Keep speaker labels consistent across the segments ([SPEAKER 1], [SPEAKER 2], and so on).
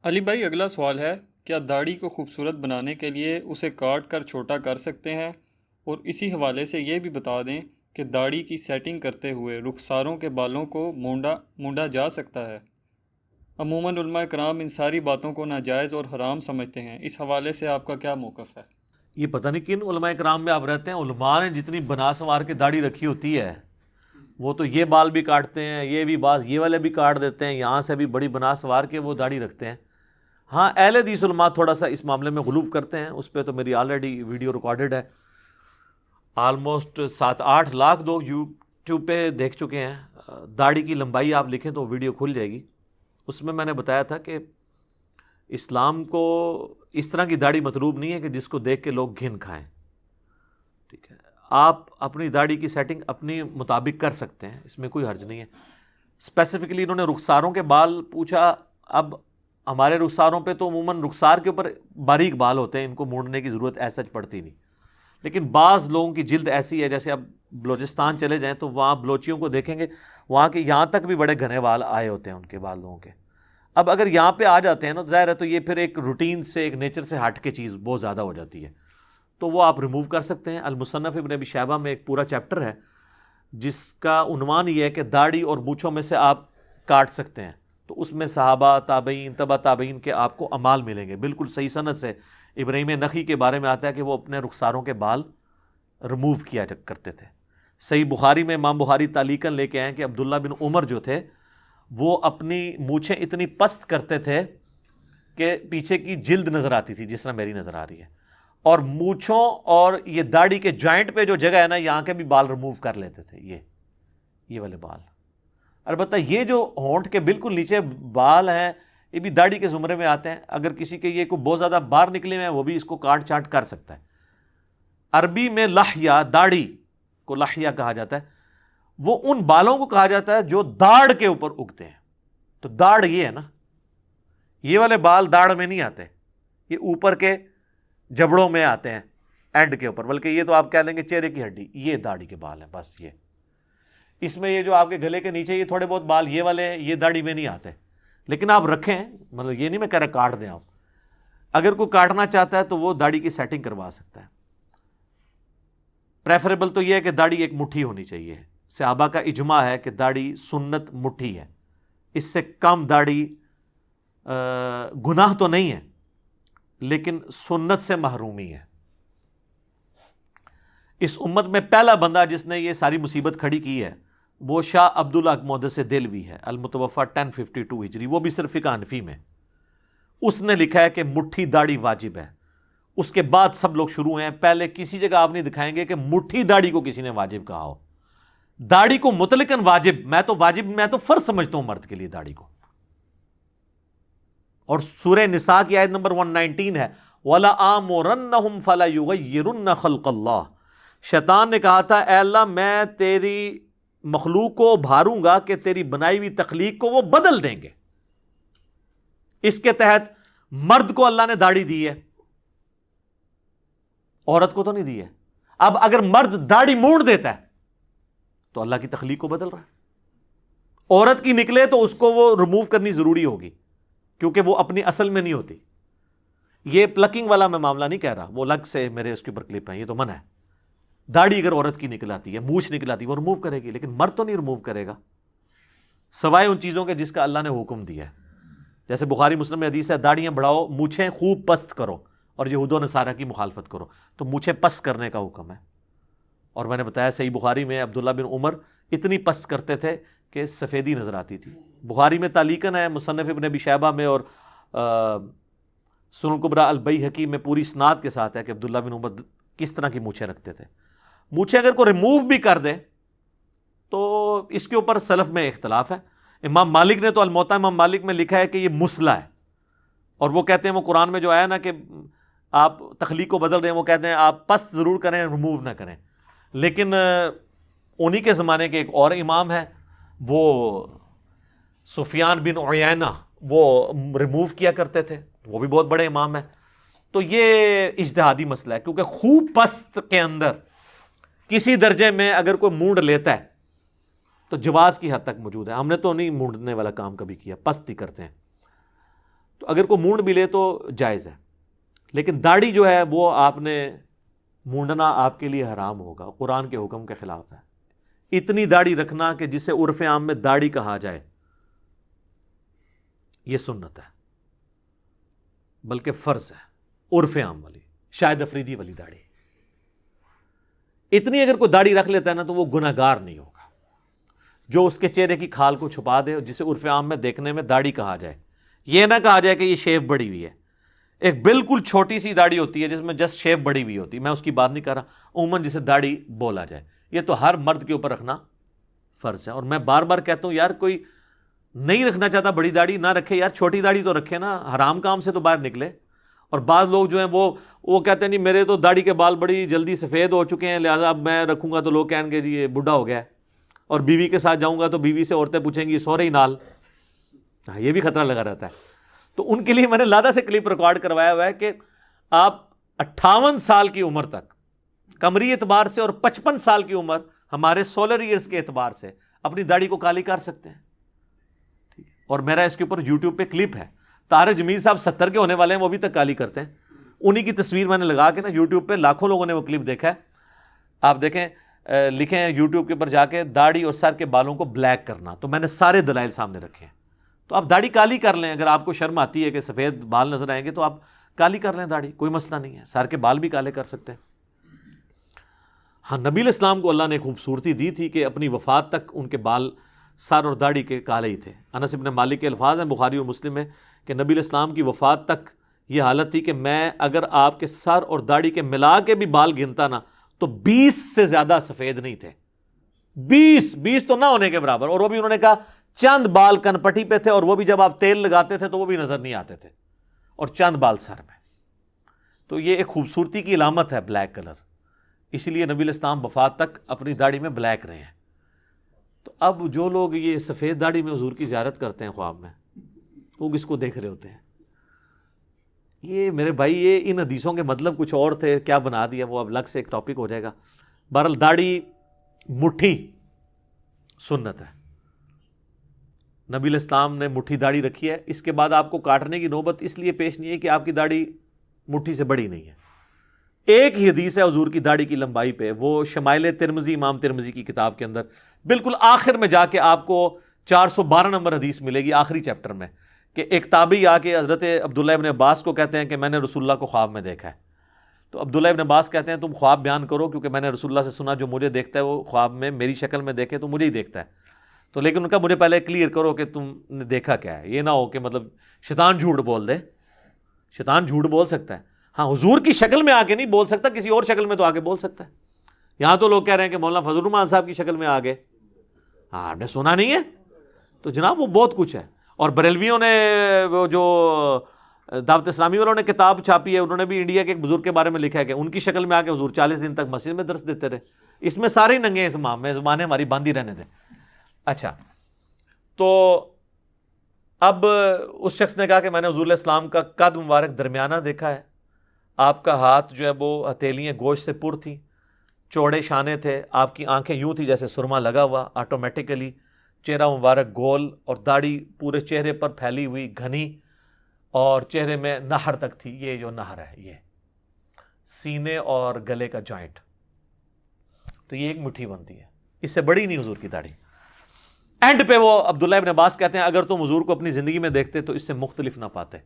[SPEAKER 1] علی بھائی، اگلا سوال ہے، کیا داڑھی کو خوبصورت بنانے کے لیے اسے کاٹ کر چھوٹا کر سکتے ہیں؟ اور اسی حوالے سے یہ بھی بتا دیں کہ داڑھی کی سیٹنگ کرتے ہوئے رخساروں کے بالوں کو مونڈا جا سکتا ہے؟ عموماً علماء کرام ان ساری باتوں کو ناجائز اور حرام سمجھتے ہیں، اس حوالے سے آپ کا کیا موقف ہے؟
[SPEAKER 2] یہ پتہ نہیں کن علماء کرام میں آپ رہتے ہیں، علماء نے جتنی بنا سنوار کے داڑھی رکھی ہوتی ہے وہ تو یہ بال بھی کاٹتے ہیں، یہ بھی بعض یہ والے بھی کاٹ دیتے ہیں، یہاں سے بھی بڑی بنا سنوار کے وہ داڑھی رکھتے ہیں۔ ہاں، اہل حدیث علماء تھوڑا سا اس معاملے میں غلو کرتے ہیں، اس پہ تو میری آلریڈی ویڈیو ریکارڈڈ ہے، آلموسٹ 7-8 لاکھ لوگ یوٹیوب پہ دیکھ چکے ہیں۔ داڑھی کی لمبائی آپ لکھیں تو ویڈیو کھل جائے گی، اس میں نے بتایا تھا کہ اسلام کو اس طرح کی داڑھی مطلوب نہیں ہے کہ جس کو دیکھ کے لوگ گھن کھائیں، ٹھیک ہے؟ آپ اپنی داڑھی کی سیٹنگ اپنی مطابق کر سکتے ہیں، اس میں کوئی حرج نہیں ہے۔ اسپیسیفکلی انہوں نے رخساروں کے بال پوچھا، اب ہمارے رخساروں پہ تو عموماً رخسار کے اوپر باریک بال ہوتے ہیں، ان کو موڑنے کی ضرورت ایسا پڑتی نہیں، لیکن بعض لوگوں کی جلد ایسی ہے، جیسے اب بلوچستان چلے جائیں تو وہاں بلوچیوں کو دیکھیں گے، وہاں کے یہاں تک بھی بڑے گھنے بال آئے ہوتے ہیں ان کے بالوں کے۔ اب اگر یہاں پہ آ جاتے ہیں نا، ظاہر ہے تو یہ پھر ایک روٹین سے، ایک نیچر سے ہٹ کے چیز بہت زیادہ ہو جاتی ہے، تو وہ آپ ریموو کر سکتے ہیں۔ المصنف ابن ابی شیبہ میں ایک پورا چیپٹر ہے جس کا عنوان یہ ہے کہ داڑھی اور مونچھوں میں سے آپ کاٹ سکتے ہیں، تو اس میں صحابہ، تابعین، تبع تابعین کے آپ کو اعمال ملیں گے، بالکل صحیح سند سے۔ ابراہیم نخعی کے بارے میں آتا ہے کہ وہ اپنے رخساروں کے بال ریموو کیا کرتے تھے۔ صحیح بخاری میں امام بخاری تعلیقاً لے کے آئے کہ عبداللہ بن عمر جو تھے وہ اپنی مونچھیں اتنی پست کرتے تھے کہ پیچھے کی جلد نظر آتی تھی، جس طرح میری نظر آ رہی ہے، اور مونچھوں اور یہ داڑھی کے جوائنٹ پہ جو جگہ ہے نا، یہاں کے بھی بال ریموو کر لیتے تھے، یہ والے بال۔ البتہ یہ جو ہونٹ کے بالکل نیچے بال ہیں یہ بھی داڑھی کے زمرے میں آتے ہیں، اگر کسی کے یہ کوئی بہت زیادہ باہر نکلے ہوئے ہیں وہ بھی اس کو کاٹ چاٹ کر سکتا ہے۔ عربی میں لحیہ، داڑھی کو لحیہ کہا جاتا ہے، وہ ان بالوں کو کہا جاتا ہے جو داڑھ کے اوپر اگتے ہیں۔ تو داڑھ یہ ہے نا، یہ والے بال داڑھ میں نہیں آتے، یہ اوپر کے جبڑوں میں آتے ہیں، اینڈ کے اوپر، بلکہ یہ تو آپ کہہ لیں گے چہرے کی ہڈی، یہ داڑھی کے بال ہیں بس۔ یہ اس میں یہ جو آپ کے گلے کے نیچے یہ تھوڑے بہت بال یہ والے ہیں، یہ داڑھی میں نہیں آتے، لیکن آپ رکھیں، مطلب یہ نہیں میں کہہ رہا کاٹ دیں آپ، اگر کوئی کاٹنا چاہتا ہے تو وہ داڑھی کی سیٹنگ کروا سکتا ہے۔ پریفریبل تو یہ ہے کہ داڑھی ایک مٹھی ہونی چاہیے، صحابہ کا اجماع ہے کہ داڑھی سنت مٹھی ہے، اس سے کم داڑھی گناہ تو نہیں ہے لیکن سنت سے محرومی ہے۔ اس امت میں پہلا بندہ جس نے یہ ساری مصیبت کھڑی کی ہے وہ شاہ عبداللہ محدث دہلوی ہے، المتوفی 1052 ہجری، وہ بھی صرف فقہ حنفی میں۔ اس نے لکھا ہے کہ مٹھی داڑھی واجب ہے، اس کے بعد سب لوگ شروع ہیں، پہلے کسی جگہ آپ نہیں دکھائیں گے کہ مٹھی داڑھی کو کسی نے واجب کہا ہو۔ داڑھی کو مطلقاً واجب، میں تو فرض سمجھتا ہوں مرد کے لیے داڑھی کو، اور سورہ نساء کی آیت نمبر 119 ہے، وَلَآمُرَنَّهُمْ فَلَيُغَيِّرُنَّ خَلْقَ اللَّهِ۔ شیطان نے کہا تھا اے اللہ میں تیری مخلوق کو بھاروں گا کہ تیری بنائی ہوئی تخلیق کو وہ بدل دیں گے۔ اس کے تحت مرد کو اللہ نے داڑھی دی ہے، عورت کو تو نہیں دی ہے۔ اب اگر مرد داڑھی مونڈ دیتا ہے تو اللہ کی تخلیق کو بدل رہا ہے، عورت کی نکلے تو اس کو وہ ریموو کرنی ضروری ہوگی کیونکہ وہ اپنی اصل میں نہیں ہوتی۔ یہ پلکنگ والا میں معاملہ نہیں کہہ رہا، وہ الگ سے میرے اس کے اوپر کلپ ہیں، یہ تو منع ہے۔ داڑھی اگر عورت کی نکل آتی ہے، مونچھ نکل آتی ہے، وہ ریموو کرے گی، لیکن مرد تو نہیں ریموو کرے گا سوائے ان چیزوں کے جس کا اللہ نے حکم دیا ہے۔ جیسے بخاری مسلم میں حدیث ہے، داڑیاں بڑھاؤ، مونچھیں خوب پست کرو اور یہود و نصارہ کی مخالفت کرو، تو مونچھیں پست کرنے کا حکم ہے۔ اور میں نے بتایا صحیح بخاری میں عبداللہ بن عمر اتنی پست کرتے تھے کہ سفیدی نظر آتی تھی۔ بخاری میں تعلیقاً ہے، مصنف ابن ابی شیبہ میں اور سنن کبریٰ البیہقی میں پوری اسناد کے ساتھ ہے کہ عبداللہ بن عمر کس طرح کی مونچھیں رکھتے تھے۔ مونچھیں اگر کوئی ریموو بھی کر دے تو اس کے اوپر سلف میں اختلاف ہے۔ امام مالک نے تو الموطا امام مالک میں لکھا ہے کہ یہ مسئلہ ہے، اور وہ کہتے ہیں وہ قرآن میں جو آیا نا کہ آپ تخلیق کو بدل رہے ہیں، وہ کہتے ہیں آپ پست ضرور کریں، ریموو نہ کریں۔ لیکن انہی کے زمانے کے ایک اور امام ہے، وہ سفیان بن عیینہ، وہ ریموو کیا کرتے تھے، وہ بھی بہت بڑے امام ہیں۔ تو یہ اجتہادی مسئلہ ہے، کیونکہ خوب پست کے اندر کسی درجے میں اگر کوئی مونڈ لیتا ہے تو جواز کی حد تک موجود ہے۔ ہم نے تو نہیں مونڈنے والا کام کبھی کیا، پست ہی کرتے ہیں۔ تو اگر کوئی مونڈ بھی لے تو جائز ہے، لیکن داڑھی جو ہے وہ آپ نے مونڈنا آپ کے لیے حرام ہوگا، قرآن کے حکم کے خلاف ہے۔ اتنی داڑھی رکھنا کہ جسے عرف عام میں داڑھی کہا جائے، یہ سنت ہے، بلکہ فرض ہے، عرف عام والی، شاہد افریدی والی داڑھی۔ اتنی اگر کوئی داڑھی رکھ لیتا ہے نا تو وہ گناہگار نہیں ہوگا، جو اس کے چہرے کی کھال کو چھپا دے، جسے عرف عام میں دیکھنے میں داڑھی کہا جائے۔ یہ نہ کہا جائے کہ یہ شیو بڑی ہوئی ہے، ایک بالکل چھوٹی سی داڑھی ہوتی ہے جس میں جسٹ شیو بڑی ہوئی ہوتی ہے، میں اس کی بات نہیں کر رہا، عموماً جسے داڑھی بولا جائے، یہ تو ہر مرد کے اوپر رکھنا فرض ہے۔ اور میں بار بار کہتا ہوں یار، کوئی نہیں رکھنا چاہتا بڑی داڑھی نہ رکھے یار، چھوٹی داڑھی تو رکھے نا، حرام کام سے تو باہر نکلے۔ اور بعض لوگ جو ہیں وہ کہتے ہیں نہیں میرے تو داڑھی کے بال بڑی جلدی سفید ہو چکے ہیں، لہٰذا اب میں رکھوں گا تو لوگ کہیں گے جی یہ بڈھا ہو گیا ہے، اور بیوی کے ساتھ جاؤں گا تو بیوی سے عورتیں پوچھیں گی سو رہی نال، یہ بھی خطرہ لگا رہتا ہے۔ تو ان کے لیے میں نے لادہ سے کلپ ریکارڈ کروایا ہوا ہے کہ آپ 58 سال کی عمر تک قمری اعتبار سے اور 55 سال کی عمر ہمارے سولر ایئرز کے اعتبار سے اپنی داڑھی کو کالی کر سکتے ہیں۔ اور میرا اس کے اوپر یوٹیوب پہ کلپ ہے، طاہر جمیل صاحب 70 کے ہونے والے ہیں، وہ ابھی تک کالی کرتے ہیں، انہی کی تصویر میں نے لگا کے نا یوٹیوب پہ، لاکھوں لوگوں نے وہ کلپ دیکھا ہے۔ آپ دیکھیں، لکھیں یوٹیوب کے اوپر جا کے داڑھی اور سر کے بالوں کو بلیک کرنا، تو میں نے سارے دلائل سامنے رکھے ہیں۔ تو آپ داڑھی کالی کر لیں، اگر آپ کو شرم آتی ہے کہ سفید بال نظر آئیں گے تو آپ کالی کر لیں داڑھی، کوئی مسئلہ نہیں ہے، سر کے بال بھی کالے کر سکتے ہیں۔ ہاں، نبی علیہ السلام کو اللہ نے خوبصورتی دی تھی کہ اپنی وفات تک ان کے بال سر اور داڑھی کے کالے ہی تھے۔ انس بن مالک کے الفاظ ہیں بخاری اور مسلم میں کہ نبی علیہ السلام کی وفات تک یہ حالت تھی کہ میں اگر آپ کے سر اور داڑھی کے ملا کے بھی بال گنتا نا تو 20 سے زیادہ سفید نہیں تھے، 20 تو نہ ہونے کے برابر، اور وہ بھی انہوں نے کہا چند بال کن پٹی پہ تھے، اور وہ بھی جب آپ تیل لگاتے تھے تو وہ بھی نظر نہیں آتے تھے، اور چند بال سر میں۔ تو یہ ایک خوبصورتی کی علامت ہے بلیک کلر، اسی لیے نبی علیہ السلام وفات تک اپنی داڑھی میں بلیک رہے ہیں۔ تو اب جو لوگ یہ سفید داڑھی میں حضور کی زیارت کرتے ہیں خواب میں، وہ کس کو دیکھ رہے ہوتے ہیں؟ یہ میرے بھائی، یہ ان حدیثوں کے مطلب کچھ اور تھے، کیا بنا دیا وہ اب الگ سے ایک ٹاپک ہو جائے گا۔ بہرحال داڑھی مٹھی سنت ہے، نبی علیہ السلام نے مٹھی داڑھی رکھی ہے۔ اس کے بعد آپ کو کاٹنے کی نوبت اس لیے پیش نہیں ہے کہ آپ کی داڑھی مٹھی سے بڑی نہیں ہے۔ ایک ہی حدیث ہے حضور کی داڑھی کی لمبائی پہ، وہ شمائل ترمذی، امام ترمذی کی کتاب کے اندر بالکل آخر میں جا کے آپ کو 412 نمبر حدیث ملے گی آخری چیپٹر میں، کہ ایک تابعی آ کے حضرت عبداللہ ابن عباس کو کہتے ہیں کہ میں نے رسول اللہ کو خواب میں دیکھا ہے۔ تو عبداللہ ابن عباس کہتے ہیں تم خواب بیان کرو، کیونکہ میں نے رسول اللہ سے سنا جو مجھے دیکھتا ہے وہ خواب میں میری شکل میں دیکھے تو مجھے ہی دیکھتا ہے۔ تو لیکن ان کا مجھے پہلے کلیئر کرو کہ تم نے دیکھا کیا ہے، یہ نہ ہو کہ مطلب شیطان جھوٹ بول دے۔ شیطان جھوٹ بول سکتا ہے، ہاں حضور کی شکل میں آ کے نہیں بول سکتا، کسی اور شکل میں تو آ کے بول سکتا ہے۔ یہاں تو لوگ کہہ رہے ہیں کہ مولانا فضل الرحمان صاحب کی شکل میں آ گئے، ہاں آپ نے سنا نہیں ہے؟ تو جناب وہ بہت کچھ ہے۔ اور بریلویوں نے وہ جو دعوت اسلامی والوں نے کتاب چھاپی ہے، انہوں نے بھی انڈیا کے ایک بزرگ کے بارے میں لکھا ہے کہ ان کی شکل میں آ کے حضور 40 دن تک مسجد میں درس دیتے رہے۔ اس میں سارے ہی ننگے ہیں، اسمام میں زبانیں ہماری باندھی رہنے دیں۔ اچھا، تو اب اس شخص نے کہا کہ میں نے حضور علیہ السلام کا قد مبارک درمیانہ دیکھا ہے، آپ کا ہاتھ جو ہے وہ ہتھیلیاں گوشت سے پر تھیں، چوڑے شانے تھے، آپ کی آنکھیں یوں تھی جیسے سرما لگا ہوا آٹومیٹیکلی، چہرہ مبارک گول اور داڑھی پورے چہرے پر پھیلی ہوئی گھنی، اور چہرے میں نہر تک تھی۔ یہ جو نہر ہے یہ سینے اور گلے کا جوائنٹ، تو یہ ایک مٹھی بنتی ہے، اس سے بڑی نہیں حضور کی داڑھی۔ اینڈ پہ وہ عبداللہ ابن عباس کہتے ہیں اگر تم حضور کو اپنی زندگی میں دیکھتے تو اس سے مختلف نہ پاتے،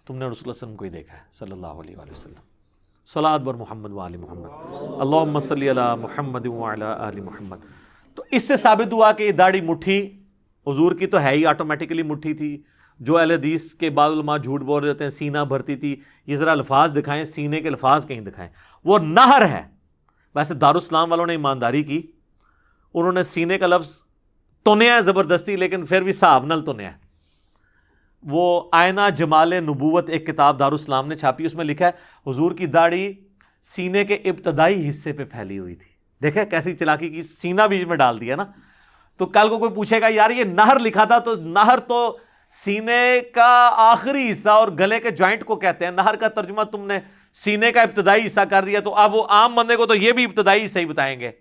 [SPEAKER 2] تم نے رسول اللہ صلی اللہ علیہ وسلم کو ہی دیکھا ہے صلی اللہ علیہ وآلہ وسلم۔ صلاۃ بر محمد وآل محمد، اللہم صلی علی محمد وعلی آل محمد۔ تو اس سے ثابت ہوا کہ یہ داڑھی مٹھی حضور کی تو ہے ہی آٹومیٹکلی مٹھی تھی۔ جو اہل حدیث کے بعض علماء جھوٹ بول رہے ہیں سینہ بھرتی تھی، یہ ذرا الفاظ دکھائیں، سینے کے الفاظ کہیں دکھائیں۔ وہ نہر ہے۔ ویسے دارالاسلام والوں نے ایمانداری کی، انہوں نے سینے کا لفظ تنیا ہے زبردستی، لیکن پھر بھی صحاب نل تنیا ہے۔ وہ آئینہ جمال نبوت ایک کتاب دارالاسلام نے چھاپی، اس میں لکھا ہے حضور کی داڑھی سینے کے ابتدائی حصے پہ پھیلی ہوئی تھی۔ دیکھیں کیسی چلاکی کی، سینہ بیچ میں ڈال دیا نا۔ تو کل کو کوئی پوچھے گا یار یہ نہر لکھا تھا، تو نہر تو سینے کا آخری حصہ اور گلے کے جوائنٹ کو کہتے ہیں، نہر کا ترجمہ تم نے سینے کا ابتدائی حصہ کر دیا، تو اب وہ عام بندے کو تو یہ بھی ابتدائی حصہ ہی بتائیں گے۔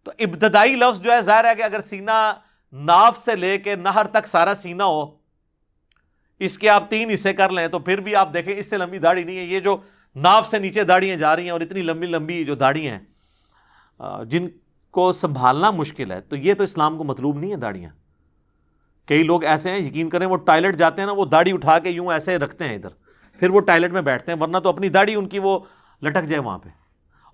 [SPEAKER 2] تو ابتدائی لفظ جو ہے، ظاہر ہے کہ اگر سینہ ناف سے لے کے نہر تک سارا سینہ ہو، اس کے آپ 3 حصے کر لیں تو پھر بھی آپ دیکھیں اس سے لمبی داڑھی نہیں ہے. یہ جو ناف سے نیچے داڑیاں جا رہی ہیں اور اتنی لمبی لمبی جو داڑیاں ہیں جن کو سنبھالنا مشکل ہے, تو یہ تو اسلام کو مطلوب نہیں ہے داڑیاں. کئی لوگ ایسے ہیں, یقین کریں, وہ ٹائلٹ جاتے ہیں نا, وہ داڑھی اٹھا کے یوں ایسے رکھتے ہیں ادھر, پھر وہ ٹائلٹ میں بیٹھتے ہیں, ورنہ تو اپنی داڑھی ان کی وہ لٹک جائے وہاں پہ.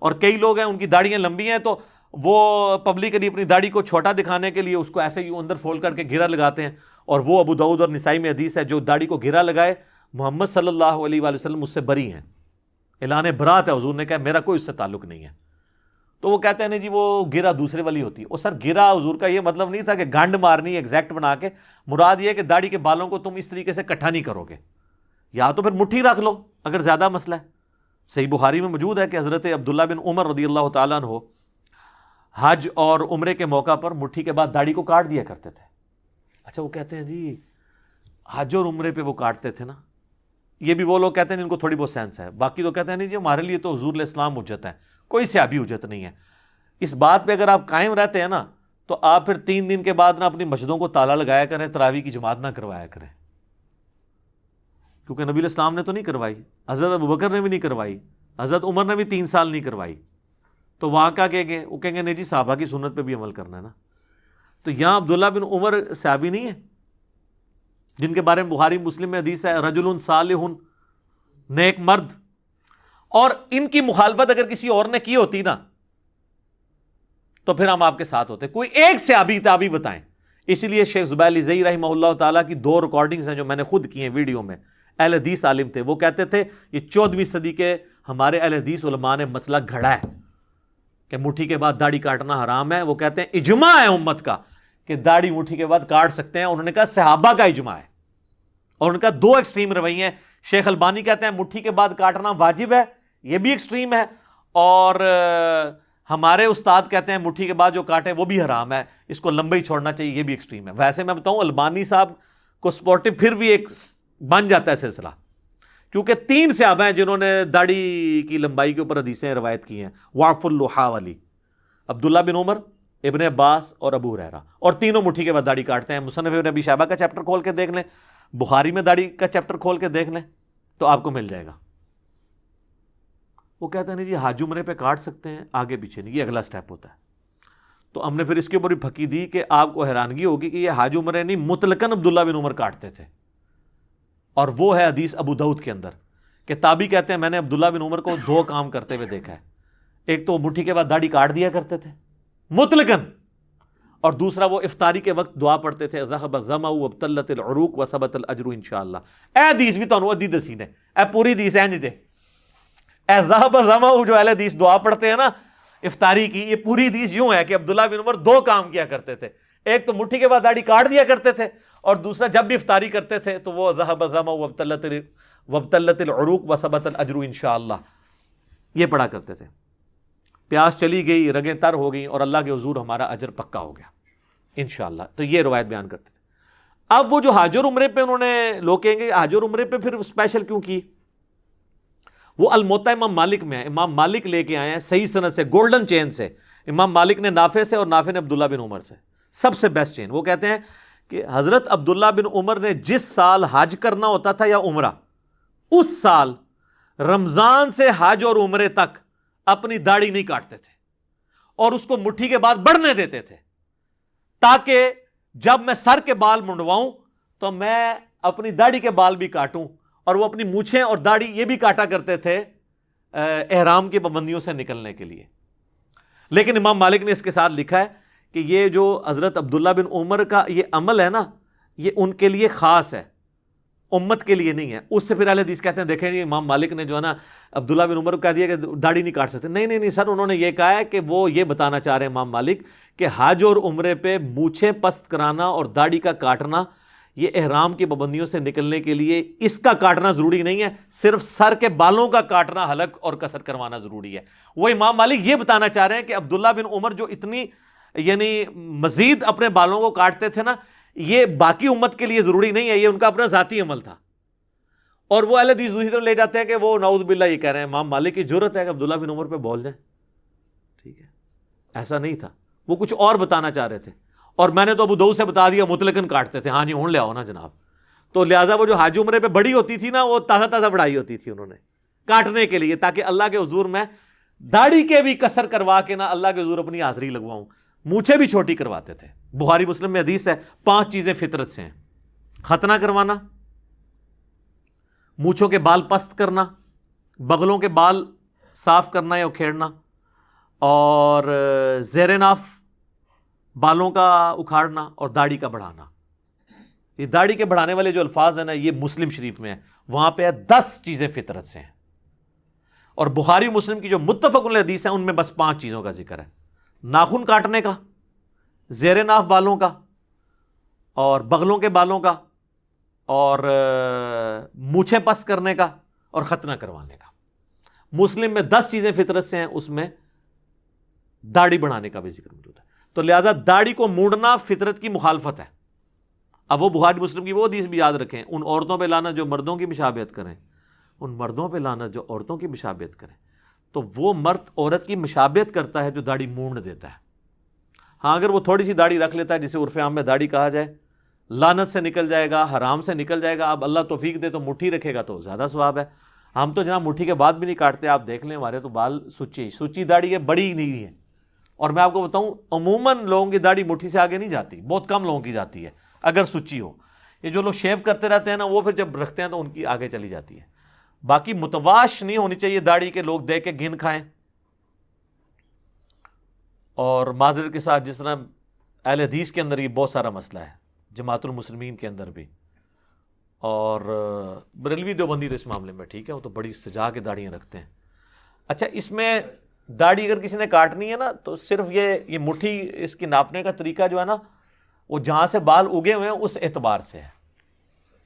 [SPEAKER 2] اور کئی لوگ ہیں ان کی داڑیاں لمبی ہیں تو وہ پبلکلی اپنی داڑھی کو چھوٹا دکھانے کے لیے اس کو ایسے یوں اندر فولڈ کر کے گھیرا لگاتے ہیں. اور وہ ابو داؤد اور نسائی میں حدیث ہے, جو داڑھی کو گھیرا لگائے محمد صلی اللہ علیہ وآلہ وسلم اس سے بری ہیں. اعلان برات ہے, حضور نے کہا میرا کوئی اس سے تعلق نہیں ہے. تو وہ کہتے ہیں نہیں جی وہ گرا دوسرے والی ہوتی ہے. اور سر گرا حضور کا یہ مطلب نہیں تھا کہ گانڈ مارنی ایگزیکٹ بنا کے, مراد یہ ہے کہ داڑھی کے بالوں کو تم اس طریقے سے اکٹھا نہیں کرو گے, یا تو پھر مٹھی رکھ لو اگر زیادہ مسئلہ ہے. صحیح بخاری میں موجود ہے کہ حضرت عبداللہ بن عمر رضی اللہ تعالیٰ عنہ حج اور عمرے کے موقع پر مٹھی کے بعد داڑھی کو کاٹ دیا کرتے تھے. اچھا وہ کہتے ہیں جی حج اور عمرے پہ وہ کاٹتے تھے نا, یہ بھی وہ لوگ کہتے ہیں جن کو تھوڑی بہت سینس ہے. باقی تو کہتے ہیں نہیں جی ہمارے لیے تو حضور علیہ السلام حجت ہے, کوئی صحابی حجت نہیں ہے. اس بات پہ اگر آپ قائم رہتے ہیں نا تو آپ پھر 3 دن کے بعد نا اپنی مسجدوں کو تالا لگایا کریں, تراویح کی جماعت نہ کروایا کریں, کیونکہ نبی علیہ السلام نے تو نہیں کروائی, حضرت ابوبکر نے بھی نہیں کروائی, حضرت عمر نے بھی 3 سال نہیں کروائی. تو وہاں کیا کہیں گے, وہ کہیں گے نہیں جی صحابہ کی سنت پہ بھی عمل کرنا ہے نا. تو یہاں عبداللہ بن عمر صحابی نہیں ہے جن کے بارے میں بخاری مسلم میں حدیث ہے رجل صالح, نیک مرد, اور ان کی مخالفت اگر کسی اور نے کی ہوتی نا تو پھر ہم آپ کے ساتھ ہوتے. کوئی ایک صحابی تابعی بتائیں. اسی لیے شیخ زبیر علی زئی رحمہ اللہ تعالیٰ کی 2 ریکارڈنگز ہیں جو میں نے خود کی ہیں ویڈیو میں. اہل حدیث عالم تھے, وہ کہتے تھے یہ 14ویں صدی کے ہمارے اہل حدیث علماء نے مسئلہ گھڑا ہے کہ مٹھی کے بعد داڑھی کاٹنا حرام ہے. وہ کہتے ہیں اجماع ہے امت کا کہ داڑھی مٹھی کے بعد کاٹ سکتے ہیں. انہوں نے کہا صحابہ کا اجماع ہے, اور ان کا 2 ایکسٹریم رویے ہیں. شیخ البانی کہتے ہیں مٹھی کے بعد کاٹنا واجب ہے, یہ بھی ایکسٹریم ہے, اور ہمارے استاد کہتے ہیں مٹھی کے بعد جو کاٹے وہ بھی حرام ہے, اس کو لمبا ہی چھوڑنا چاہیے, یہ بھی ایکسٹریم ہے. ویسے میں بتاؤں البانی صاحب کو سپورٹو پھر بھی ایک بن جاتا ہے سلسلہ, کیونکہ 3 صحابہ ہیں جنہوں نے داڑھی کی لمبائی کے اوپر حدیثیں روایت کی ہیں, وعف اللحا والی, عبداللہ بن عمر, ابن عباس اور ابو ہریرہ, اور تینوں مٹھی کے بعد داڑھی کاٹتے ہیں. مصنف ابن ابی شیبہ کا چیپٹر کھول کے دیکھ لیں, بخاری میں داڑھی کا چیپٹر کھول کے دیکھ لیں تو آپ کو مل جائے گا. وہ کہتے ہیں نہیں جی حج عمرے پہ کاٹ سکتے ہیں, آگے پیچھے نہیں, یہ اگلا سٹیپ ہوتا ہے. تو ہم نے پھر اس کے اوپر بھی پھکی دی کہ آپ کو حیرانگی ہوگی کہ یہ حج عمرے نہیں, مطلقاً عبداللہ بن عمر کاٹتے تھے. اور وہ ہے حدیث ابو داؤد کے اندر کہ تابعی کہتے ہیں میں نے عبداللہ بن عمر کو 2 کام کرتے ہوئے دیکھا ہے. ایک تو وہ مٹھی کے بعد داڑھی کاٹ دیا کرتے تھے مطلقاً, اور دوسرا وہ افطاری کے وقت دعا پڑھتے تھے ذهب الظمأ وابتلت العروق وثبت الاجر انشاءاللہ. اے حدیث بھی تانوں ادھی دسی نے, اے پوری حدیث انج دے, اے ذهب الظمأ جو اہل حدیث دعا پڑھتے ہیں نا افطاری کی, یہ پوری حدیث یوں ہے کہ عبداللہ بن عمر 2 کام کیا کرتے تھے. ایک تو مٹھی کے بعد داڑھی کاٹ دیا کرتے تھے, اور دوسرا جب بھی افطاری کرتے تھے تو وہ ذهب الظمأ وابتلت العروق وثبت الاجر انشاءاللہ یہ پڑھا کرتے تھے. پیاس چلی گئی, رگیں تر ہو گئیں, اور اللہ کے حضور ہمارا اجر پکا ہو گیا انشاءاللہ. تو یہ روایت بیان کرتے تھے. اب وہ جو حج اور عمرے پہ انہوں نے, لوگ کہیں گے حج اور عمرے پہ پھر اسپیشل کیوں کی, وہ الموطا امام مالک میں ہے. امام مالک لے کے آئے ہیں صحیح سند سے, گولڈن چین سے. امام مالک نے نافع سے اور نافع نے عبداللہ بن عمر سے, سب سے بیسٹ چین. وہ کہتے ہیں کہ حضرت عبداللہ بن عمر نے جس سال حج کرنا ہوتا تھا یا عمرہ, اس سال رمضان سے حج اور عمرے تک اپنی داڑھی نہیں کاٹتے تھے, اور اس کو مٹھی کے بعد بڑھنے دیتے تھے, تاکہ جب میں سر کے بال منڈواؤں تو میں اپنی داڑھی کے بال بھی کاٹوں. اور وہ اپنی مونچھیں اور داڑھی یہ بھی کاٹا کرتے تھے احرام کی پابندیوں سے نکلنے کے لیے. لیکن امام مالک نے اس کے ساتھ لکھا ہے کہ یہ جو حضرت عبداللہ بن عمر کا یہ عمل ہے نا, یہ ان کے لیے خاص ہے, امت کے لیے نہیں ہے. اس سے پھر اہل حدیث کہتے ہیں دیکھیں جی امام مالک نے جو ہے نا عبداللہ بن عمر کو کہہ دیا کہ داڑھی نہیں کاٹ سکتے. نہیں سر, انہوں نے یہ کہا ہے کہ وہ یہ بتانا چاہ رہے ہیں امام مالک کہ حج اور عمرے پہ مونچھیں پست کرانا اور داڑھی کا کاٹنا یہ احرام کی پابندیوں سے نکلنے کے لیے, اس کا کاٹنا ضروری نہیں ہے, صرف سر کے بالوں کا کاٹنا حلق اور قصر کروانا ضروری ہے. وہ امام مالک یہ بتانا چاہ رہے ہیں کہ عبداللہ بن عمر جو اتنی یعنی مزید اپنے بالوں کو کاٹتے تھے نا, یہ باقی امت کے لیے ضروری نہیں ہے, یہ ان کا اپنا ذاتی عمل تھا. اور وہ اہل حدیث دوسری طرف لے جاتے ہیں کہ وہ نعوذ باللہ یہ کہہ رہے ہیں امام مالک کی جرت ہے کہ عبداللہ بن عمر پہ بول جائیں. ٹھیک ہے, ایسا نہیں تھا, وہ کچھ اور بتانا چاہ رہے تھے. اور میں نے تو ابو داؤد سے بتا دیا مطلقاً کاٹتے تھے. ہاں جی ہوں لے آؤ نا جناب. تو لہٰذا وہ جو حج عمرے پہ بڑی ہوتی تھی نا، وہ تازہ تازہ بڑھائی ہوتی تھی انہوں نے کاٹنے کے لیے، تاکہ اللہ کے حضور میں داڑھی کے بھی قصر کروا کے نا اللہ کے حضور اپنی حاضری لگواؤں. مونچھیں بھی چھوٹی کرواتے تھے. بخاری مسلم میں حدیث ہے 5 چیزیں فطرت سے ہیں: ختنہ کروانا، مونچھوں کے بال پست کرنا، بغلوں کے بال صاف کرنا یا اکھیڑنا، اور زیر ناف بالوں کا اکھاڑنا، اور داڑھی کا بڑھانا. یہ داڑھی کے بڑھانے والے جو الفاظ ہیں نا، یہ مسلم شریف میں ہے، وہاں پہ ہے 10 چیزیں فطرت سے ہیں. اور بخاری مسلم کی جو متفق علیہ حدیث ہیں ان میں بس 5 چیزوں کا ذکر ہے: ناخن کاٹنے کا، زیر ناف بالوں کا، اور بغلوں کے بالوں کا، اور مونچھیں پست کرنے کا، اور ختنہ کروانے کا. مسلم میں 10 چیزیں فطرت سے ہیں، اس میں داڑھی بڑھانے کا بھی ذکر موجود ہے. تو لہٰذا داڑھی کو مونڈنا فطرت کی مخالفت ہے. اب وہ بخاری مسلم کی وہ حدیث بھی یاد رکھیں: ان عورتوں پہ لعنت جو مردوں کی مشابہت کریں، ان مردوں پہ لعنت جو عورتوں کی مشابہت کریں. تو وہ مرد عورت کی مشابہت کرتا ہے جو داڑھی مونڈ دیتا ہے. ہاں اگر وہ تھوڑی سی داڑھی رکھ لیتا ہے، جسے عرف عام میں داڑھی کہا جائے، لعنت سے نکل جائے گا، حرام سے نکل جائے گا. اب اللہ توفیق دے تو مٹھی رکھے گا تو زیادہ ثواب ہے. ہم تو جناب مٹھی کے بعد بھی نہیں کاٹتے. آپ دیکھ لیں ہمارے تو بال سچی داڑھی ہے، بڑی نہیں ہے. اور میں آپ کو بتاؤں عموماً لوگوں کی داڑھی مٹھی سے آگے نہیں جاتی، بہت کم لوگوں کی جاتی ہے اگر سچی ہو. یہ جو لوگ شیو کرتے رہتے ہیں نا، وہ پھر جب رکھتے ہیں تو ان کی آگے چلی جاتی ہے. باقی متواش نہیں ہونی چاہیے داڑھی کے لوگ دیکھ کے گن کھائیں. اور معذرت کے ساتھ جس طرح اہل حدیث کے اندر یہ بہت سارا مسئلہ ہے، جماعت المسلمین کے اندر بھی، اور بریلوی دیوبندی تو اس معاملے میں ٹھیک ہے، وہ تو بڑی سجا کے داڑیاں رکھتے ہیں. اچھا اس میں داڑھی اگر کسی نے کاٹنی ہے نا، تو صرف یہ مٹھی اس کی ناپنے کا طریقہ جو ہے نا، وہ جہاں سے بال اگے ہوئے ہیں اس اعتبار سے ہے.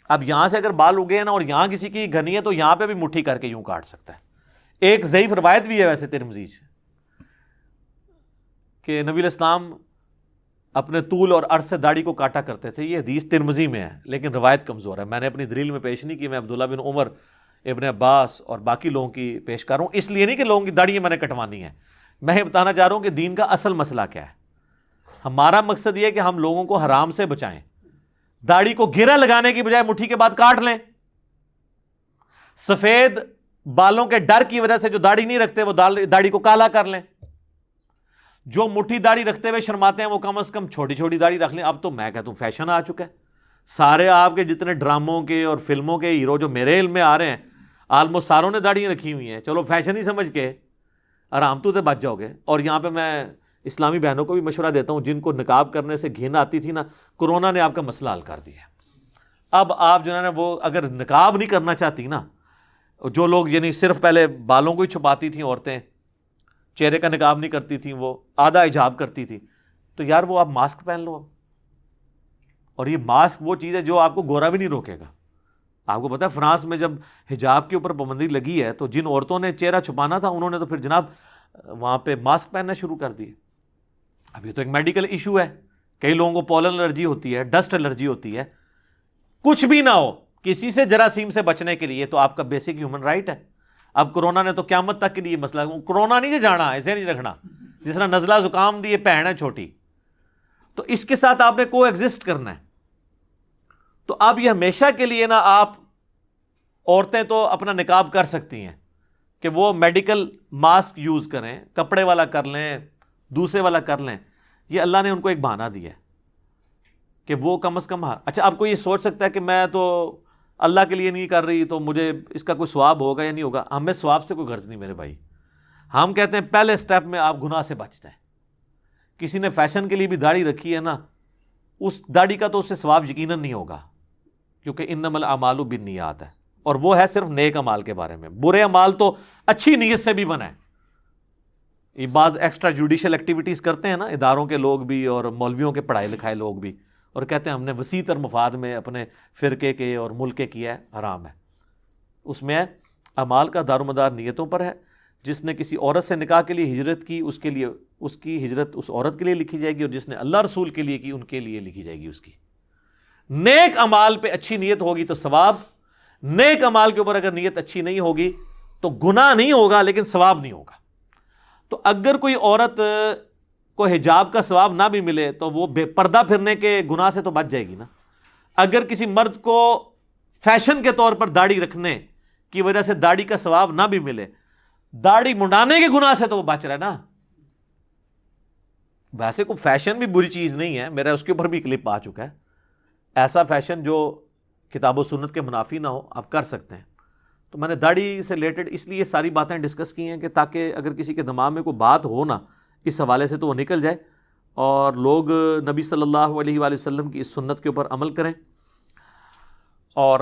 [SPEAKER 2] اب یہاں سے اگر بال اگے ہیں نا اور یہاں کسی کی گھنی ہے تو یہاں پہ بھی مٹھی کر کے یوں کاٹ سکتا ہے. ایک ضعیف روایت بھی ہے ویسے ترمذی سے کہ نبی الاسلام اپنے طول اور عرض سے داڑھی کو کاٹا کرتے تھے. یہ حدیث ترمذی میں ہے لیکن روایت کمزور ہے. میں نے اپنی دلیل میں پیش نہیں کی، میں عبداللہ بن عمر، ابن عباس اور باقی لوگوں کی پیش کر رہا ہوں. اس لیے نہیں کہ لوگوں کی داڑھیاں میں نے کٹوانی ہیں، میں یہ بتانا چاہ رہا ہوں کہ دین کا اصل مسئلہ کیا ہے. ہمارا مقصد یہ ہے کہ ہم لوگوں کو حرام سے بچائیں. داڑھی کو گرہ لگانے کی بجائے مٹھی کے بعد کاٹ لیں. سفید بالوں کے ڈر کی وجہ سے جو داڑھی نہیں رکھتے وہ داڑھی کو کالا کر لیں. جو مٹھی داڑھی رکھتے ہوئے شرماتے ہیں وہ کم از کم چھوٹی چھوٹی داڑھی رکھ لیں. اب تو میں کہتا ہوں فیشن آ چکا ہے. سارے آپ کے جتنے ڈراموں کے اور فلموں کے ہیرو جو میرے علم میں آ رہے ہیں، آلموسٹ ساروں نے داڑیاں رکھی ہوئی ہیں. چلو فیشن ہی سمجھ کے آرام تو سے بچ جاؤ گے. اور یہاں پہ میں اسلامی بہنوں کو بھی مشورہ دیتا ہوں جن کو نقاب کرنے سے گھن آتی تھی نا، کورونا نے آپ کا مسئلہ حل کر دیا. اب آپ جو ہے نا وہ اگر نقاب نہیں کرنا چاہتی نا، جو لوگ یعنی صرف پہلے بالوں کو ہی چھپاتی تھیں عورتیں، چہرے کا نقاب نہیں کرتی تھیں، وہ آدھا حجاب کرتی تھی، تو یار وہ آپ ماسک پہن لو. اور یہ ماسک وہ چیز ہے جو آپ کو گورا بھی نہیں روکے گا. آپ کو پتا ہے فرانس میں جب حجاب کے اوپر پابندی لگی ہے تو جن عورتوں نے چہرہ چھپانا تھا انہوں نے تو پھر جناب وہاں پہ ماسک پہننا شروع کر دیے. اب یہ تو ایک میڈیکل ایشو ہے. کئی لوگوں کو پولن الرجی ہوتی ہے، ڈسٹ الرجی ہوتی ہے. کچھ بھی نہ ہو، کسی سے جراثیم سے بچنے کے لیے تو آپ کا بیسک ہیومن رائٹ ہے. اب کورونا نے تو قیامت تک کے لیے مسئلہ، کورونا نہیں جانا، ایسے نہیں رکھنا. جس طرح نزلہ زکام دی یہ بہن ہے چھوٹی، تو اس کے ساتھ آپ نے کو ایگزسٹ کرنا ہے. تو اب یہ ہمیشہ کے لیے نا آپ عورتیں تو اپنا نقاب کر سکتی ہیں کہ وہ میڈیکل ماسک یوز کریں، کپڑے والا کر لیں، دوسرے والا کر لیں. یہ اللہ نے ان کو ایک بہانہ دیا ہے کہ وہ کم از کم. اچھا آپ کو یہ سوچ سکتا ہے کہ میں تو اللہ کے لیے نہیں کر رہی تو مجھے اس کا کوئی ثواب ہوگا یا نہیں ہوگا. ہمیں ثواب سے کوئی غرض نہیں میرے بھائی. ہم کہتے ہیں پہلے سٹیپ میں آپ گناہ سے بچ جائیں. کسی نے فیشن کے لیے بھی داڑھی رکھی ہے نا، اس داڑھی کا تو اس سے ثواب یقیناً نہیں ہوگا، کیونکہ انما الاعمال بالنیات ہے، اور وہ ہے صرف نیک اعمال کے بارے میں. برے اعمال تو اچھی نیت سے بھی بنائیں. یہ بعض ایکسٹرا جوڈیشل ایکٹیویٹیز کرتے ہیں نا اداروں کے لوگ بھی اور مولویوں کے پڑھائے لکھائے لوگ بھی، اور کہتے ہیں ہم نے وسیع تر مفاد میں اپنے فرقے کے اور ملک کے کیا ہے، حرام ہے. اس میں اعمال کا دار و مدار نیتوں پر ہے. جس نے کسی عورت سے نکاح کے لیے ہجرت کی، اس کے لیے اس کی ہجرت اس عورت کے لیے لکھی جائے گی، اور جس نے اللہ رسول کے لیے کی ان کے لیے لکھی جائے گی اس کی. نیک اعمال پہ اچھی نیت ہوگی تو ثواب. نیک اعمال کے اوپر اگر نیت اچھی نہیں ہوگی تو گناہ نہیں ہوگا لیکن ثواب نہیں ہوگا. تو اگر کوئی عورت کو حجاب کا ثواب نہ بھی ملے تو وہ بے پردہ پھرنے کے گناہ سے تو بچ جائے گی نا. اگر کسی مرد کو فیشن کے طور پر داڑھی رکھنے کی وجہ سے داڑھی کا ثواب نہ بھی ملے، داڑھی منڈانے کے گناہ سے تو وہ بچ رہا ہے نا۔ ویسے کوئی فیشن بھی بری چیز نہیں ہے، میرا اس کے اوپر بھی کلپ آ چکا ہے، ایسا فیشن جو کتاب و سنت کے منافی نہ ہو آپ کر سکتے ہیں۔ تو میں نے داڑھی سے ریلیٹڈ اس لیے ساری باتیں ڈسکس کی ہیں کہ تاکہ اگر کسی کے دماغ میں کوئی بات ہو نا اس حوالے سے تو وہ نکل جائے، اور لوگ نبی صلی اللہ علیہ وآلہ وسلم کی اس سنت کے اوپر عمل کریں۔ اور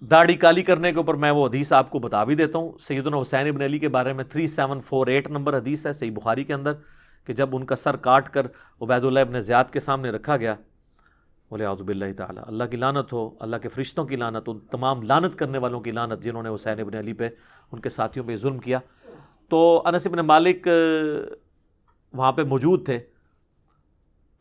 [SPEAKER 2] داڑھی کالی کرنے کے اوپر میں وہ حدیث آپ کو بتا بھی دیتا ہوں، سیدنا حسین ابن علی کے بارے میں 3748 نمبر حدیث ہے صحیح بخاری کے اندر، کہ جب ان کا سر کاٹ کر عبید اللہ ابن زیاد کے سامنے رکھا گیا، وَلِعَوْذُ بِاللَّهِ تعالیٰ، اللہ کی لعنت ہو، اللہ کے فرشتوں کی لعنت ہو، تمام لعنت کرنے والوں کی لعنت جنہوں نے حسین ابن علی پہ ان کے ساتھیوں پہ ظلم کیا۔ تو انس ابن مالک وہاں پہ موجود تھے،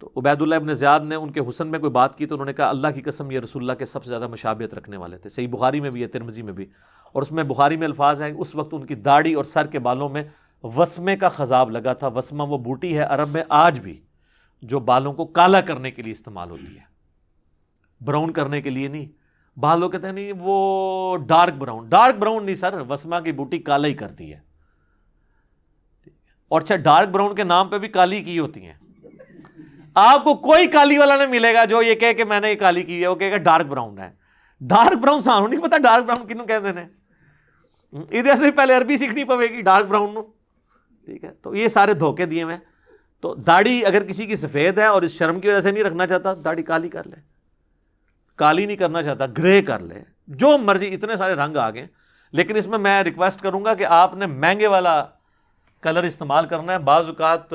[SPEAKER 2] تو عبید اللہ ابن زیاد نے ان کے حسن میں کوئی بات کی تو انہوں نے کہا اللہ کی قسم یہ رسول اللہ کے سب سے زیادہ مشابہت رکھنے والے تھے۔ صحیح بخاری میں بھی ہے، ترمذی میں بھی، اور اس میں بخاری میں الفاظ ہیں اس وقت ان کی داڑھی اور سر کے بالوں میں وسمے کا خضاب لگا تھا۔ وسمہ وہ بوٹی ہے عرب میں آج بھی جو بالوں کو کالا کرنے کے لیے استعمال ہوتی ہے، براؤن کرنے کے لیے نہیں۔ بعض لوگ کہتے ہیں نہیں وہ ڈارک براؤن نہیں سر، وسمہ کی بوٹی کالا ہی کرتی ہے۔ اور اچھا ڈارک براؤن کے نام پہ بھی کالی کی ہوتی ہیں، آپ کو کوئی کالی والا نہیں ملے گا جو یہ کہے کہ میں نے یہ کالی کی ہے، وہ کہے گا ڈارک براؤن ہے۔ ڈارک براؤن سانو نہیں پتا ڈارک براؤن کنوں کہتے ہیں، ادھر سے پہلے عربی سیکھنی پوے گی ڈارک براؤن نو، ٹھیک ہے۔ تو یہ سارے دھوکے دیے ہوئے ہیں۔ تو داڑھی اگر کسی کی سفید ہے اور اس شرم کی وجہ سے نہیں رکھنا چاہتا، داڑھی کالی کر لے، کالی نہیں کرنا چاہتا گرے کر لے، جو مرضی، اتنے سارے رنگ آ گئے۔ لیکن اس میں ریکویسٹ کروں گا کہ آپ نے مہنگے والا کلر استعمال کرنا ہے۔ بعض اوقات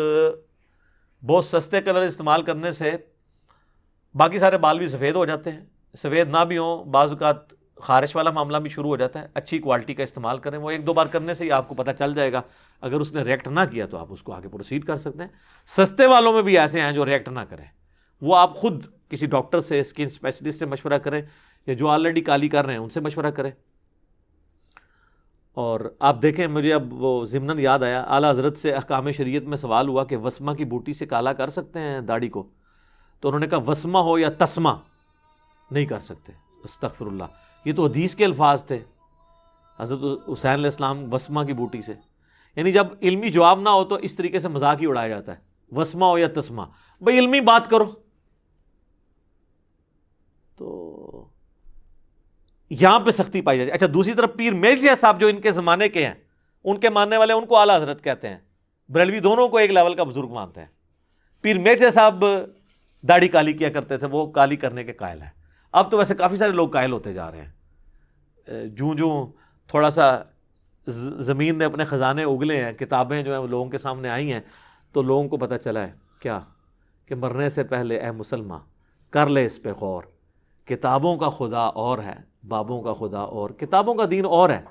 [SPEAKER 2] بہت سستے کلر استعمال کرنے سے باقی سارے بال بھی سفید ہو جاتے ہیں، سفید نہ بھی ہوں بعض اوقات خارش والا معاملہ بھی شروع ہو جاتا ہے۔ اچھی کوالٹی کا استعمال کریں، وہ ایک دو بار کرنے سے ہی آپ کو پتہ چل جائے گا۔ اگر اس نے ریئیکٹ نہ کیا تو آپ اس کو آگے پروسیڈ کر سکتے ہیں۔ سستے والوں میں بھی ایسے ہیں جو ریئیکٹ نہ کریں، وہ آپ خود کسی ڈاکٹر سے، اسکن اسپیشلسٹ سے مشورہ کریں، یا جو آلریڈی کالی کر رہے ہیں ان سے مشورہ کریں۔ اور آپ دیکھیں، مجھے اب وہ ضمناً یاد آیا، اعلیٰ حضرت سے احکام شریعت میں سوال ہوا کہ وسمہ کی بوٹی سے کالا کر سکتے ہیں داڑھی کو؟ تو انہوں نے کہا وسمہ ہو یا تسمہ نہیں کر سکتے، استغفر اللہ۔ یہ تو حدیث کے الفاظ تھے، حضرت حسین علیہ السلام وسمہ کی بوٹی سے، یعنی جب علمی جواب نہ ہو تو اس طریقے سے مذاق ہی اڑایا جاتا ہے، وسمہ ہو یا تسمہ، بھائی علمی بات کرو۔ تو یہاں پہ سختی پائی جاتی ہے۔ اچھا دوسری طرف پیر میرزا صاحب جو ان کے زمانے کے ہیں، ان کے ماننے والے ان کو اعلیٰ حضرت کہتے ہیں، بریلوی دونوں کو ایک لیول کا بزرگ مانتے ہیں۔ پیر میرزا صاحب داڑھی کالی کیا کرتے تھے، وہ کالی کرنے کے قائل ہیں۔ اب تو ویسے کافی سارے لوگ قائل ہوتے جا رہے ہیں، جوں تھوڑا سا زمین نے اپنے خزانے اگلے ہیں، کتابیں جو ہیں وہ لوگوں کے سامنے آئی ہیں، تو لوگوں کو پتہ چلا ہے کیا کہ مرنے سے پہلے اے مسلمان کر لے اس پہ غور، کتابوں کا خدا اور ہے، بابوں کا خدا اور، کتابوں کا دین اور ہے۔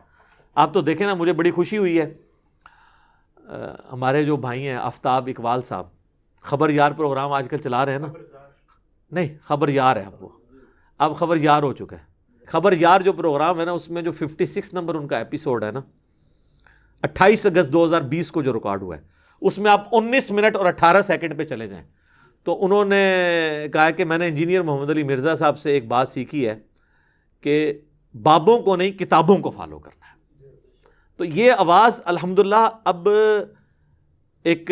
[SPEAKER 2] آپ تو دیکھیں نا، مجھے بڑی خوشی ہوئی ہے، ہمارے جو بھائی ہیں آفتاب اقبال صاحب، خبر یار پروگرام آج کل چلا رہے ہیں نا، نہیں خبر یار ہے وہ، اب خبر یار ہو چکا ہے۔ خبر یار جو پروگرام ہے نا، اس میں جو 56 نمبر ان کا ایپیسوڈ ہے نا، 28 اگست 2020 کو جو ریکارڈ ہوا ہے، اس میں آپ 19 منٹ اور 18 سیکنڈ پہ چلے جائیں، تو انہوں نے کہا کہ میں نے انجینئر محمد علی مرزا صاحب سے ایک بات سیکھی ہے کہ بابوں کو نہیں کتابوں کو فالو کرنا ہے۔ تو یہ آواز الحمدللہ اب ایک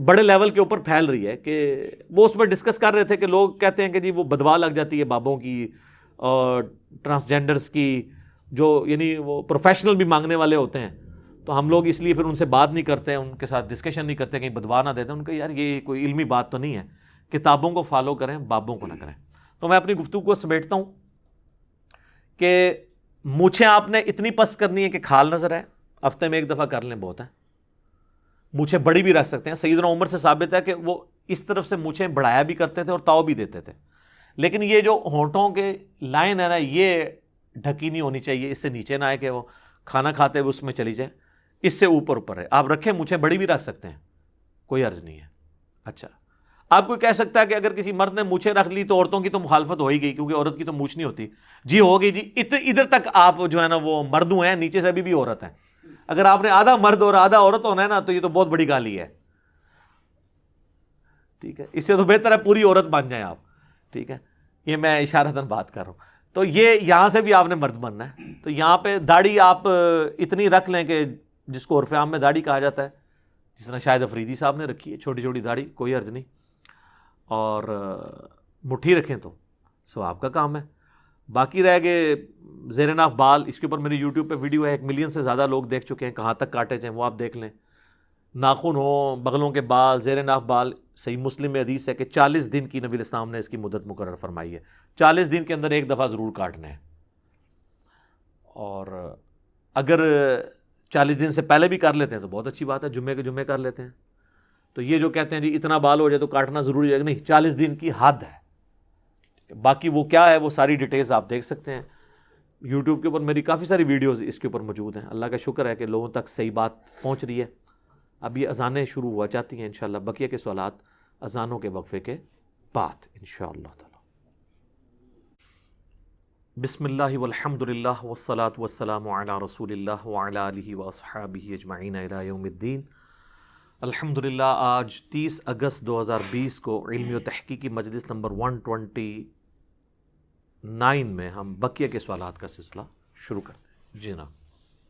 [SPEAKER 2] بڑے لیول کے اوپر پھیل رہی ہے، کہ وہ اس میں ڈسکس کر رہے تھے کہ لوگ کہتے ہیں کہ جی وہ بدوا لگ جاتی ہے بابوں کی اور ٹرانسجینڈرز کی، جو یعنی وہ پروفیشنل بھی مانگنے والے ہوتے ہیں، تو ہم لوگ اس لیے پھر ان سے بات نہیں کرتے، ان کے ساتھ ڈسکشن نہیں کرتے، کہیں بدوا نہ دیتے۔ ان کو یار یہ کوئی علمی بات تو نہیں ہے، کتابوں کو فالو کریں، بابوں کو نہ کریں۔ تو میں اپنی گفتگو کو سمیٹتا ہوں کہ مونچھیں آپ نے اتنی پس کرنی ہے کہ کھال نظر ہے، ہفتے میں ایک دفعہ کر لیں بہت ہے۔ مونچھیں بڑی بھی رکھ سکتے ہیں، سیدنا عمر سے ثابت ہے کہ وہ اس طرف سے مونچھیں بڑھایا بھی کرتے تھے اور تاؤ بھی دیتے تھے، لیکن یہ جو ہونٹوں کے لائن ہے نا، یہ ڈھکی نہیں ہونی چاہیے، اس سے نیچے نہ آئے کہ وہ کھانا کھاتے ہوئے اس میں چلی جائے، اس سے اوپر اوپر ہے۔ آپ رکھیں، مونچھیں بڑی بھی رکھ سکتے ہیں، کوئی عرض نہیں ہے۔ اچھا آپ کوئی کہہ سکتا ہے کہ اگر کسی مرد نے مونچھیں رکھ لی تو عورتوں کی تو مخالفت ہو ہی گئی، کیونکہ عورت کی تو مونچھ نہیں ہوتی۔ جی ہوگی جی، ادھر تک آپ جو ہے نا وہ مردوں ہیں، نیچے سے ابھی بھی عورت ہیں۔ اگر آپ نے آدھا مرد اور آدھا عورت ہونا ہے نا، تو یہ تو بہت بڑی گالی ہے، ٹھیک ہے۔ اس سے تو بہتر ہے پوری عورت بن جائیں آپ، ٹھیک ہے۔ یہ میں اشارتاً بات کر رہا ہوں، تو یہ یہاں سے بھی آپ نے مرد بننا ہے. تو یہاں پہ داڑھی آپ اتنی رکھ لیں کہ جس کو عرف عام میں داڑھی کہا جاتا ہے, جس طرح شاہد افریدی صاحب نے رکھی ہے, چھوٹی چھوٹی داڑھی, کوئی حرج نہیں. اور مٹھی رکھیں تو ثواب کا کام ہے. باقی رہ گئے زیر ناف بال, اس کے اوپر میری یوٹیوب پہ ویڈیو ہے, 1 ملین سے زیادہ لوگ دیکھ چکے ہیں, کہاں تک کاٹے جائیں وہ آپ دیکھ لیں. ناخن ہوں, بغلوں کے بال, زیر ناف بال, صحیح مسلم میں حدیث ہے کہ 40 دن کی نبی الاسلام نے اس کی مدت مقرر فرمائی ہے. 40 دن کے اندر ایک دفعہ ضرور کاٹنا ہے. اور اگر 40 دن سے پہلے بھی کر لیتے ہیں تو بہت اچھی بات ہے, جمعے کے جمعے کر لیتے ہیں. تو یہ جو کہتے ہیں جی اتنا بال ہو جائے تو کاٹنا ضروری ہے, نہیں, 40 دن کی حد ہے. باقی وہ کیا ہے وہ ساری ڈیٹیلز آپ دیکھ سکتے ہیں یوٹیوب کے اوپر, میری کافی ساری ویڈیوز اس کے اوپر موجود ہیں. اللہ کا شکر ہے کہ لوگوں تک صحیح بات پہنچ رہی ہے. اب یہ اذانیں شروع ہوا چاہتی ہیں انشاءاللہ, بقیہ کے سوالات اذانوں کے وقفے کے بعد انشاءاللہ تعالی. بسم اللہ والحمد للہ والصلاة والسلام علی رسول اللہ وعلی آلہ واصحابہ اجمعین الی یوم الدین. الحمدللہ آج 30 اگست 2020 کو علمی و تحقیقی مجلس نمبر 129 میں ہم بقیہ کے سوالات کا سلسلہ شروع کرتے ہیں. جی جناب.